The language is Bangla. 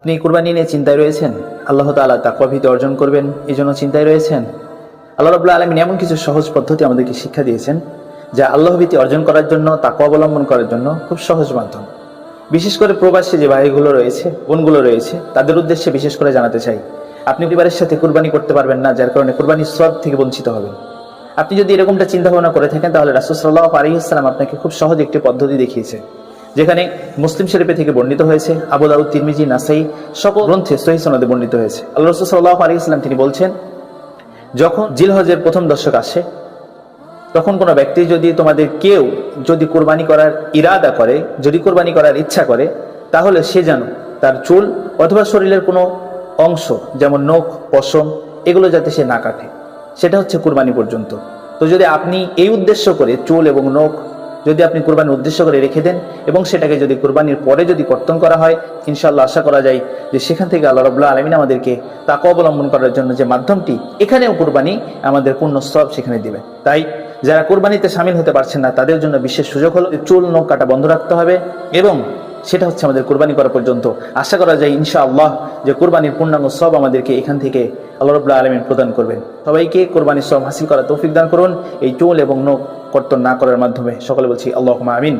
আপনি কুরবানি নিয়ে চিন্তায় রয়েছেন, আল্লাহ তাআলা তাকওয়া ভীতি অর্জন করবেন এই জন্য চিন্তায় রয়েছেন। আল্লাহ রাব্বুল আলামিন এমন কিছু সহজ পদ্ধতি আমাদেরকে শিক্ষা দিয়েছেন যা আল্লাহ ভীতি অর্জন করার জন্য, তাকওয়া অবলম্বন করার জন্য খুব সহজ মাধ্যম। বিশেষ করে প্রবাসী যে ভাইগুলো রয়েছে, বোনগুলো রয়েছে, তাদের উদ্দেশ্যে বিশেষ করে জানাতে চাই, আপনি পরিবারের সাথে কুরবানি করতে পারবেন না, যার কারণে কুরবানির সওয়াব থেকে বঞ্চিত হবেন। আপনি যদি এরকমটা চিন্তা ভাবনা করে থাকেন, তাহলে রাসূল সাল্লাল্লাহু আলাইহি ওয়াসাল্লাম আপনাকে খুব সহজ একটি পদ্ধতি দেখিয়েছে, যেখানে মুসলিম শরীফে থেকে বর্ণিত হয়েছে, আবু দাউদ, তিরমিজি, নাসাই সকল গ্রন্থে সহিহ সনদে বর্ণিত হয়েছে। আল্লাহ রাসূল সাল্লাল্লাহু আলাইহি ওয়াসাল্লাম তিনি বলছেন, যখন জিলহজের প্রথম দশক আসে, তখন কোনো ব্যক্তি যদি তোমাদের কেউ যদি কুরবানি করার ইরাদা করে, যদি কুরবানি করার ইচ্ছা করে, তাহলে সে যেন তার চুল অথবা শরীরের কোনো অংশ যেমন নখ, পশম এগুলো যাতে সে না কাটে, সেটা হচ্ছে কুরবানি পর্যন্ত। তো যদি আপনি এই উদ্দেশ্য করে চুল এবং নখ যদি আপনি কুরবানির উদ্দেশ্য করে রেখে দেন এবং সেটাকে যদি কুরবানির পরে যদি কর্তন করা হয়, ইনশাআল্লাহ আশা করা যায় যে সেখান থেকে আল্লাহ রাব্বুল আলামিন আমাদেরকে তাকওয়া অবলম্বন করার জন্য যে মাধ্যমটি, এখানেও কুরবানি আমাদের পূর্ণ সওয়াব সেখানে দিবে। তাই যারা কুরবানিতে শামিল হতে পারছেন না, তাদের জন্য বিশেষ সুযোগ হলো চুল নখ কাটা বন্ধ রাখতে হবে, এবং সেটা হচ্ছে আমাদের কুরবানি করা পর্যন্ত। আশা করা যায় ইনশাআল্লাহ যে কুরবানির পূর্ণাঙ্গ সওয়াব আমাদেরকে এখান থেকে আল্লাহ রাব্বুল আলামিন প্রদান করবেন। সবাইকে কুরবানির সওয়াব হাসিল করার তৌফিক দান করুন এই চুল এবং নখ কর্তন না করার মাধ্যমে। সকলে বলছি আল্লাহুম্মা আমিন।